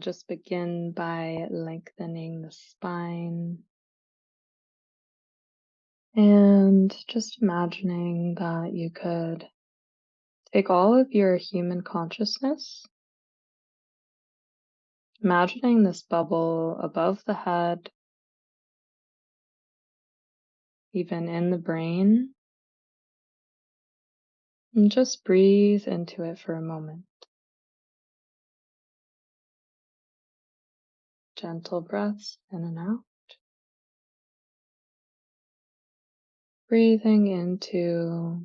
just begin by lengthening the spine and just imagining that you could take all of your human consciousness, imagining this bubble above the head, even in the brain, and just breathe into it for a moment. Gentle breaths in and out. Breathing into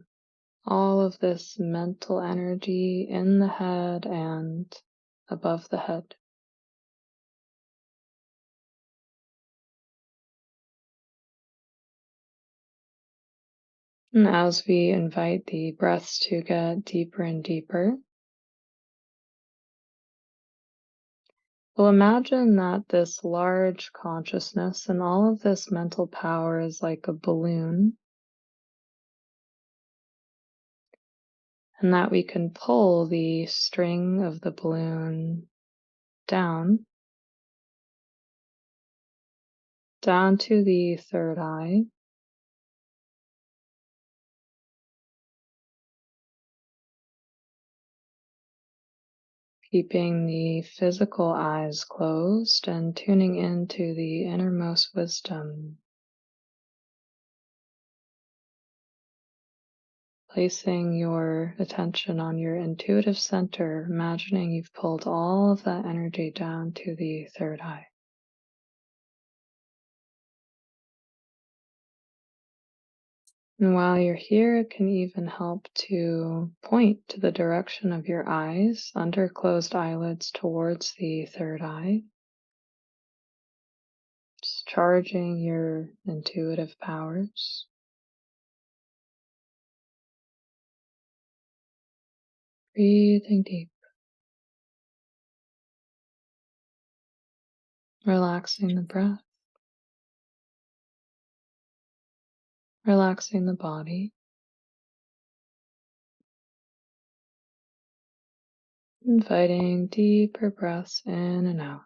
all of this mental energy in the head and above the head. And as we invite the breaths to get deeper and deeper, we'll imagine that this large consciousness and all of this mental power is like a balloon, and that we can pull the string of the balloon down, down to the third eye, keeping the physical eyes closed and tuning into the innermost wisdom, placing your attention on your intuitive center, imagining you've pulled all of that energy down to the third eye. And while you're here, it can even help to point to the direction of your eyes under closed eyelids towards the third eye, just charging your intuitive powers. Breathing deep, relaxing the breath, relaxing the body, inviting deeper breaths in and out.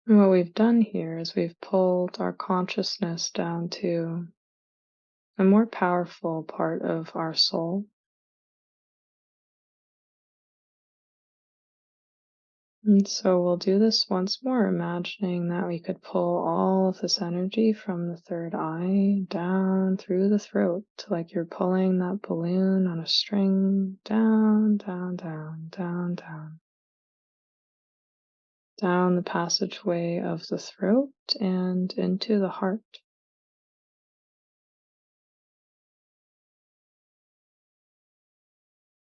And what we've done here is we've pulled our consciousness down to a more powerful part of our soul. And so we'll do this once more, imagining that we could pull all of this energy from the third eye down through the throat, like you're pulling that balloon on a string, down, down, down, down, down, down the passageway of the throat and into the heart.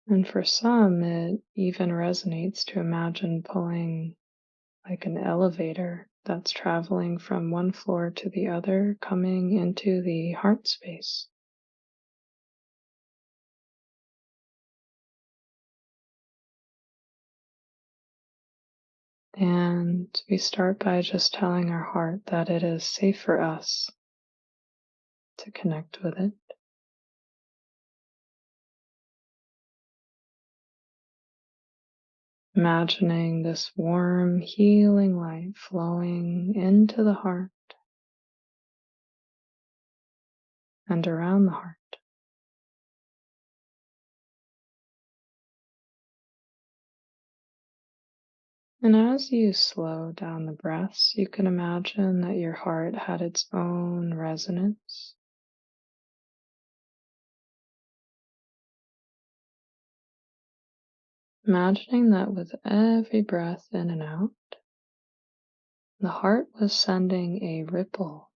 And for some, it even resonates to imagine pulling like an elevator that's traveling from one floor to the other, coming into the heart space. And we start by just telling our heart that it is safe for us to connect with it. Imagining this warm, healing light flowing into the heart and around the heart. And as you slow down the breaths, you can imagine that your heart had its own resonance. Imagining that with every breath in and out, the heart was sending a ripple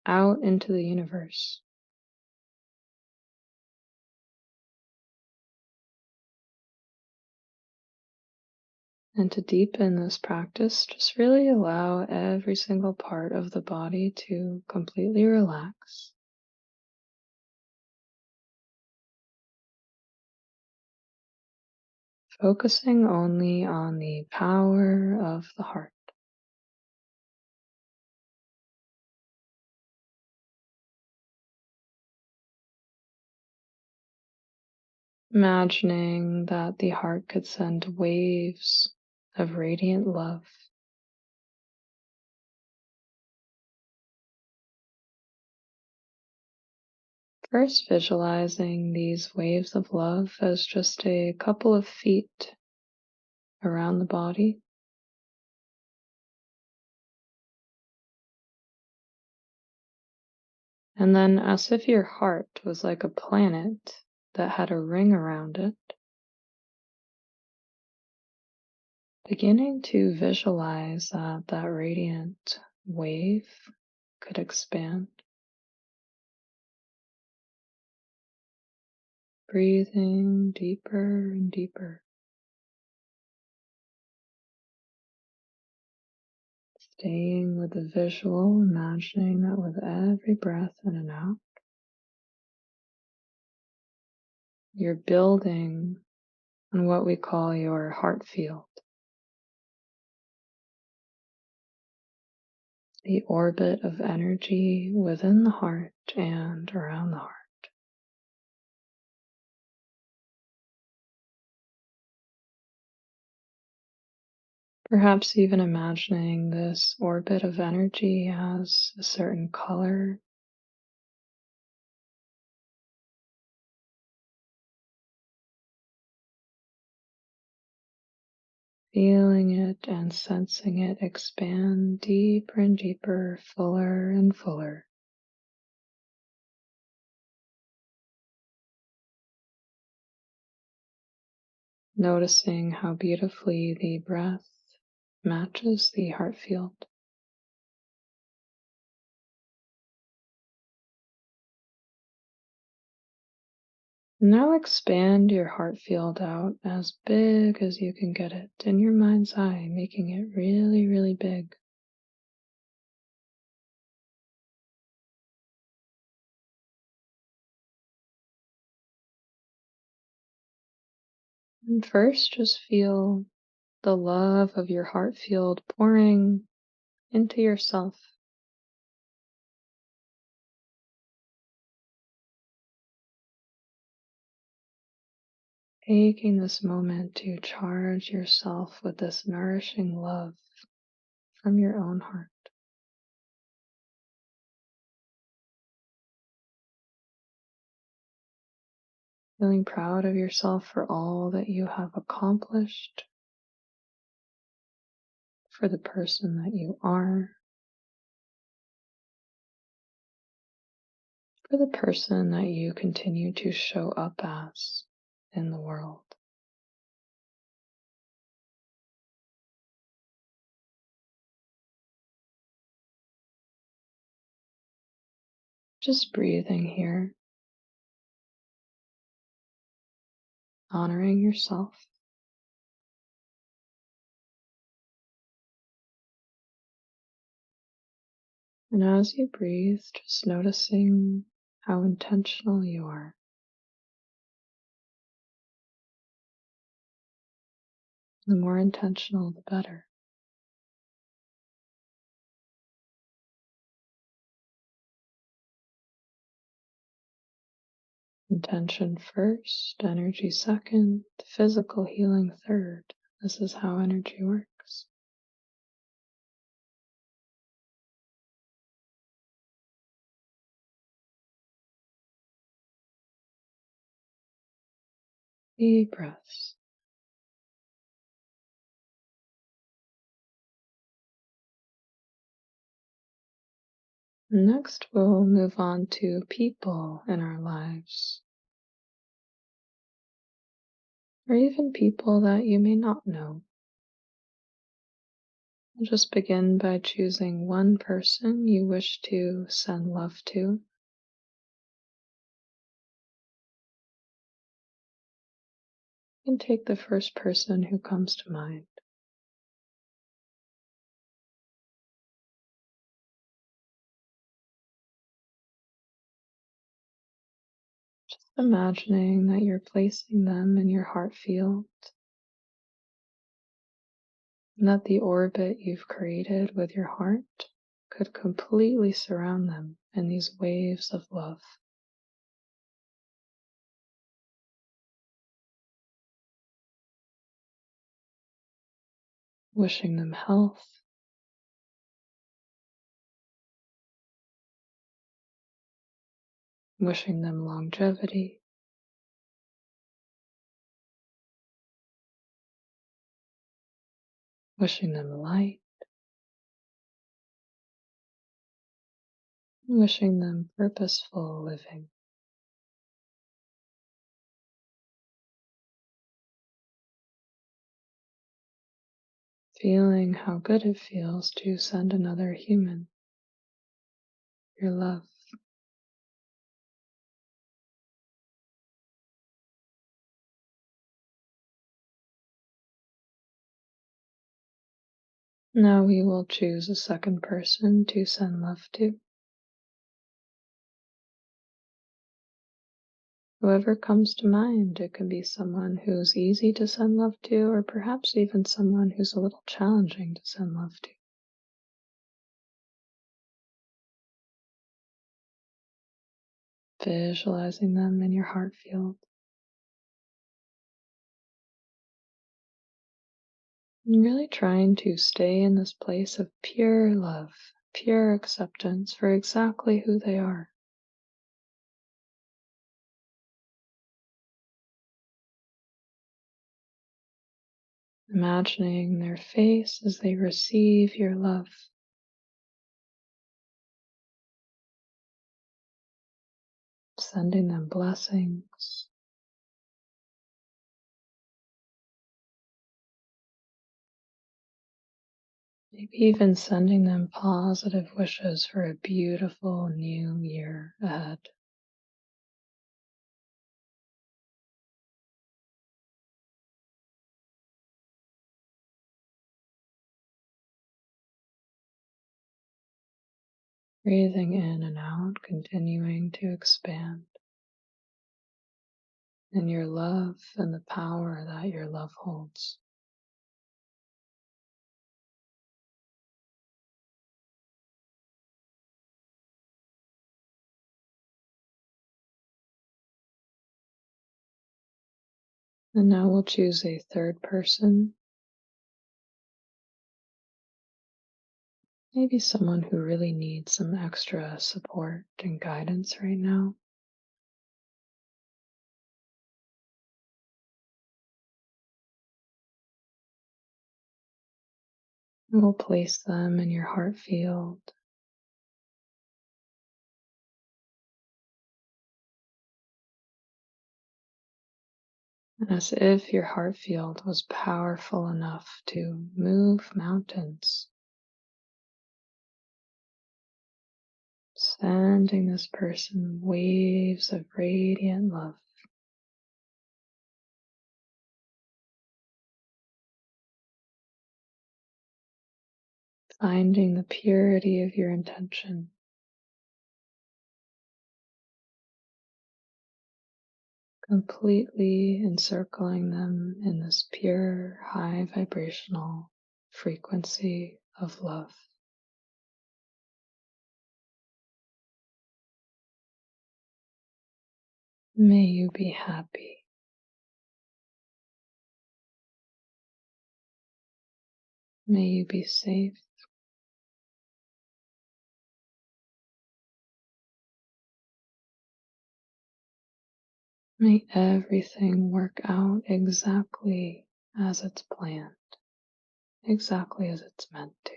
out into the universe. And to deepen this practice, just really allow every single part of the body to completely relax. Focusing only on the power of the heart. Imagining that the heart could send waves of radiant love. First, visualizing these waves of love as just a couple of feet around the body. And then, as if your heart was like a planet that had a ring around it, beginning to visualize that that radiant wave could expand. Breathing deeper and deeper. Staying with the visual, imagining that with every breath in and out, you're building on what we call your heart field, the orbit of energy within the heart and around the heart. Perhaps even imagining this orbit of energy has a certain color, feeling it and sensing it expand deeper and deeper, fuller and fuller. Noticing how beautifully the breath matches the heart field. Now expand your heart field out as big as you can get it in your mind's eye, making it really, really big. And first, just feel the love of your heart field pouring into yourself. Taking this moment to charge yourself with this nourishing love from your own heart. Feeling proud of yourself for all that you have accomplished, for the person that you are, for the person that you continue to show up as in the world. Just breathing here, honoring yourself. And as you breathe, just noticing how intentional you are. The more intentional, the better. Intention first, energy second, physical healing third. This is how energy works. Deep breaths. Next, we'll move on to people in our lives, or even people that you may not know. We'll just begin by choosing one person you wish to send love to. And take the first person who comes to mind. Just imagining that you're placing them in your heart field, and that the orbit you've created with your heart could completely surround them in these waves of love. wishing them health, wishing them longevity, wishing them light, wishing them purposeful living. Feeling how good it feels to send another human your love. Now we will choose a second person to send love to. Whoever comes to mind, it can be someone who's easy to send love to, or perhaps even someone who's a little challenging to send love to. Visualizing them in your heart field. And really trying to stay in this place of pure love, pure acceptance for exactly who they are. Imagining their face as they receive your love. Sending them blessings. Maybe even sending them positive wishes for a beautiful new year ahead. Breathing in and out, continuing to expand in your love and the power that your love holds. And now we'll choose a third person, maybe someone who really needs some extra support and guidance right now. And we'll place them in your heart field. As if your heart field was powerful enough to move mountains, sending this person waves of radiant love. Finding the purity of your intention, completely encircling them in this pure, high vibrational frequency of love. May you be happy. May you be safe. May everything work out exactly as it's planned, exactly as it's meant to.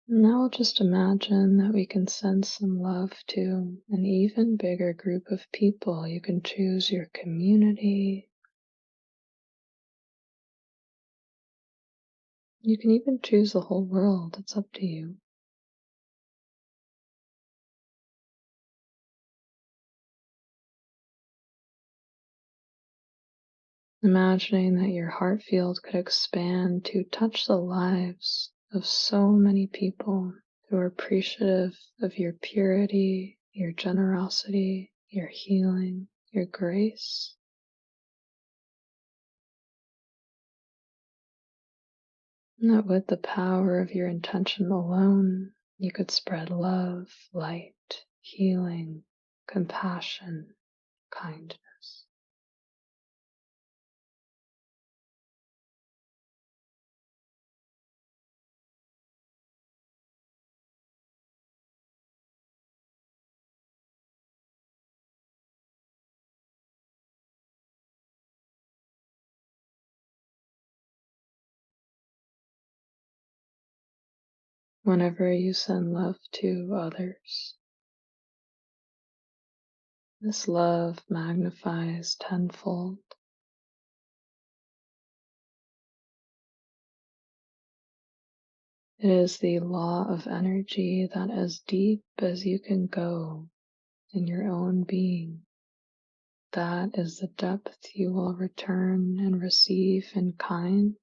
Now we'll just imagine that we can send some love to an even bigger group of people. You can choose your community. You can even choose the whole world. It's up to you. Imagining that your heart field could expand to touch the lives of so many people who are appreciative of your purity, your generosity, your healing, your grace. And that with the power of your intention alone, you could spread love, light, healing, compassion, kindness. Whenever you send love to others, this love magnifies tenfold. It is the law of energy that as deep as you can go in your own being, that is the depth you will return and receive in kind.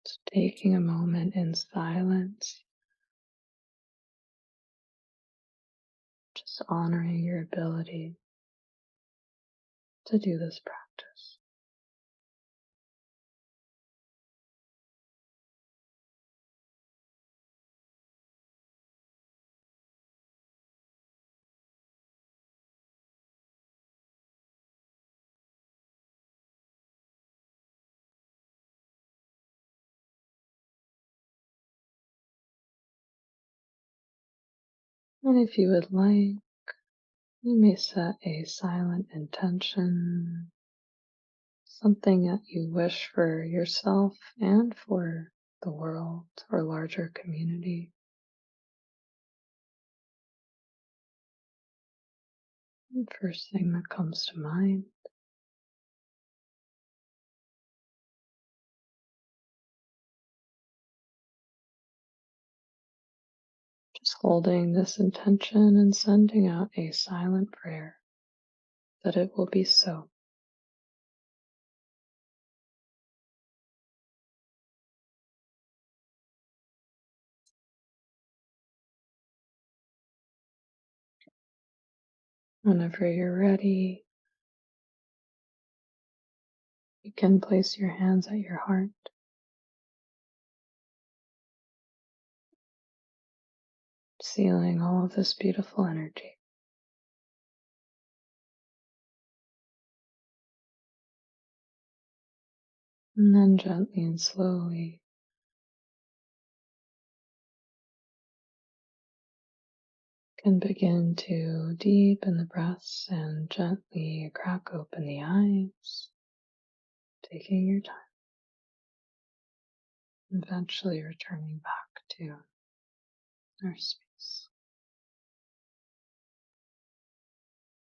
So taking a moment in silence, just honoring your ability to do this practice. And if you would like, you may set a silent intention, something that you wish for yourself and for the world or larger community. And first thing that comes to mind, just holding this intention and sending out a silent prayer that it will be so. Whenever you're ready, you can place your hands at your heart, sealing all of this beautiful energy. And then gently and slowly can begin to deepen the breaths and gently crack open the eyes, taking your time, eventually returning back to our space.